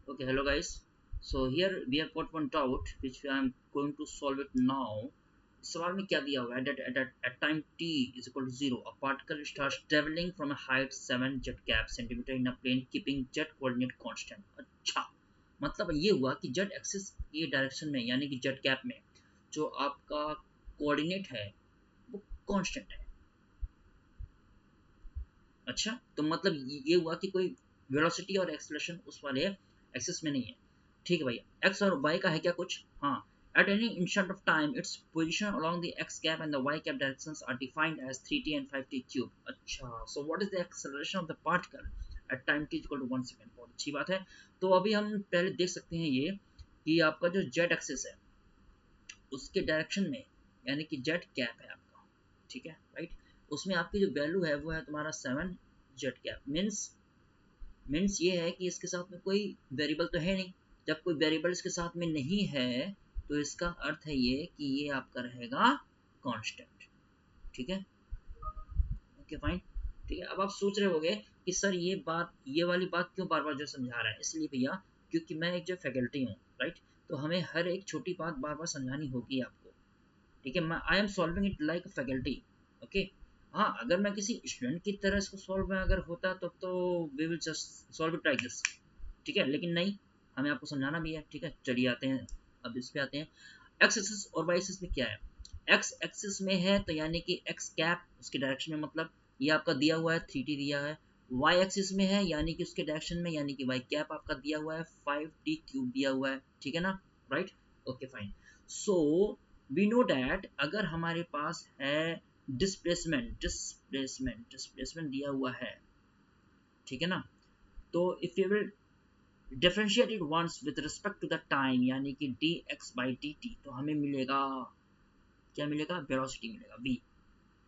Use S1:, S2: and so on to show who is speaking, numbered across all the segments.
S1: Okay, hello guys. So here we have got one doubt which I am going to solve it now. सवाल में क्या दिया हुआ है at time t is equal to 0 a particle starts traveling from a height 7 jet cap centimeter in a plane keeping jet coordinate constant. अच्छा, मतलब ये हुआ कि जेट एक्सिस के डायरेक्शन में यानी कि जेट कैप में जो आपका कोऑर्डिनेट है वो कांस्टेंट है। अच्छा, तो मतलब ये हुआ कि कोई वेलोसिटी और एक्सेलरेशन उस वाले एक्सिस में नहीं है। ठीक है भैया, एक्स और वाई का है क्या कुछ? हाँ, at any instant of time its position along the x cap and the y cap directions are defined as 3t and 5t cube। अच्छा, so what is the acceleration of the particle at time t equal to 1 second? बहुत अच्छी बात है। तो अभी हम पहले देख सकते हैं ये कि आपका जो जेट एक्सिस है उसके डायरेक्शन में यानी कि जेट कैप है आपका, ठीक है राइट, उसमें आपकी जो वैल्यू है वो है तुम्हारा 7 जेट कैप। मीन्स ये है कि इसके साथ में कोई वेरिएबल तो है नहीं। जब कोई वेरिएबल इसके साथ में नहीं है तो इसका अर्थ है ये कि ये आपका रहेगा कांस्टेंट। ठीक है, ओके फाइन। ठीक है, अब आप सोच रहे होंगे कि सर ये वाली बात क्यों बार बार जो समझा रहा है। इसलिए भैया क्योंकि मैं एक जो फैकल्टी हूँ राइट, तो हमें हर एक छोटी बात बार बार समझानी होगी आपको। ठीक है, I am solving it like faculty. Okay, हाँ, अगर मैं किसी स्टूडेंट की तरह इसको सॉल्व में अगर होता तो we will just solve it like this. ठीक है, लेकिन नहीं, हमें आपको समझाना भी है। ठीक है, चलिए आते हैं, अब इस पे आते हैं। एक्स एक्सिस और वाई एक्सिस में क्या है? एक्स एक्सिस में है तो यानी कि एक्स कैप उसके डायरेक्शन में, मतलब ये आपका दिया हुआ है 3t दिया है। वाई एक्सिस में है यानी कि उसके डायरेक्शन में यानी कि वाई कैप आपका दिया हुआ है 5t क्यूब दिया हुआ है। ठीक है ना, right, okay fine. So we know that अगर हमारे पास है डिस्प्लेसमेंट दिया हुआ है, ठीक है ना, तो if you will differentiate it once with respect to the time यानी कि dx by dt, तो हमें मिलेगा क्या मिलेगा? वेलोसिटी मिलेगा v,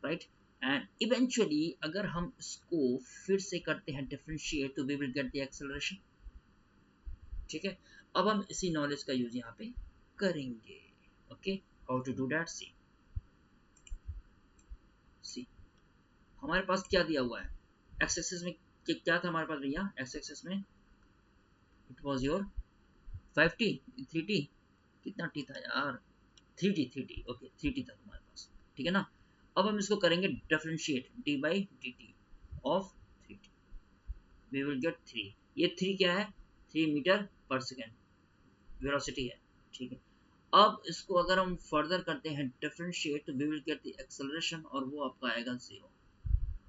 S1: राइट। एंड इवेंचुअली अगर हम इसको फिर से करते हैं डिफरेंशिएट तो we will get the acceleration. ठीक है, अब हम इसी नॉलेज का यूज यहाँ पे करेंगे। Okay, how to do that? See हमारे पास क्या दिया हुआ है एक्स एक्सिस में? क्या था हमारे पास भैया एक्स एक्सिस में? It was your 5t 3t, कितना टी था यार? 3t ओके 3t था तुम्हारे पास। ठीक है ना, अब हम इसको करेंगे differentiate D by D T of 3t, we will get 3। ये 3 क्या है? 3 मीटर पर सेकेंड वेलोसिटी है। ठीक है, अब इसको अगर हम फर्दर करते हैं डिफरेंशिएट तो we will get the acceleration और वो आपका आएगा 0।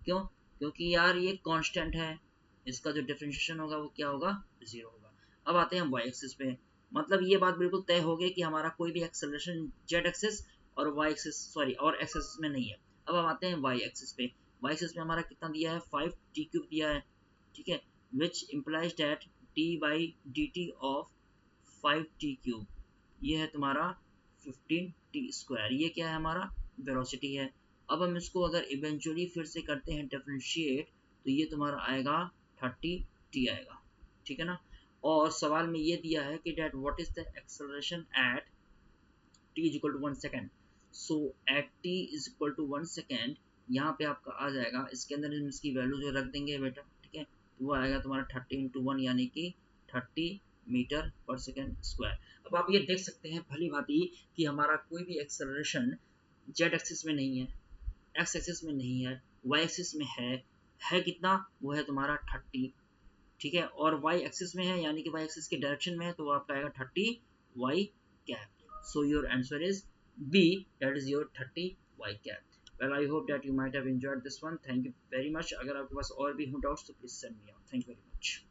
S1: क्यों? क्योंकि यार ये कांस्टेंट है, इसका जो डिफरेंशिएशन होगा वो क्या होगा? 0 होगा। अब आते हैं हम वाई एक्सिस पे। मतलब ये बात बिल्कुल तय हो गई कि हमारा कोई भी एक्सेलरेशन जेड एक्सिस और वाई एक्सिस सॉरी और एक्स एक्सिस में नहीं है। अब हम आते हैं वाई एक्सिस पे। वाई एक्सिस में हमारा कितना दिया है? 5t क्यूब दिया है। ठीक है, which implies that T by D T of 5t cube, ये है तुम्हारा 15t स्क्वायर। ये क्या है? हमारा वेलोसिटी है। अब हम इसको अगर इवेंचुअली फिर से करते हैं डिफरेंशिएट तो ये तुम्हारा आएगा 30t आएगा। ठीक है ना, और सवाल में ये दिया है कि that what is the acceleration at t is equal to 1 second. So at t is equal to 1 second यहाँ पे आपका आ जाएगा, इसके अंदर हम इसकी वैल्यू जो रख देंगे बेटा, ठीक है, तो वो आएगा तुम्हारा 30 इंटू 1 यानी कि 30 मीटर पर सेकेंड स्क्वायर। अब आप ये देख सकते हैं भली भांति कि हमारा कोई भी एक्सेलरेशन जेड एक्सिस में नहीं है, एक्स एक्सिस में नहीं है, वाई एक्सिस में है कितना? वो है तुम्हारा 30। ठीक है, और वाई एक्सिस में है यानी कि वाई एक्सिस के डायरेक्शन में है तो वो आपका आएगा 30 Y cap. So your answer is B, that is your 30 Y cap. Well I hope that you might have enjoyed this one. Thank you very much. अगर आपके पास और भी हो डाउट्स तो please send me out. Thank you very much.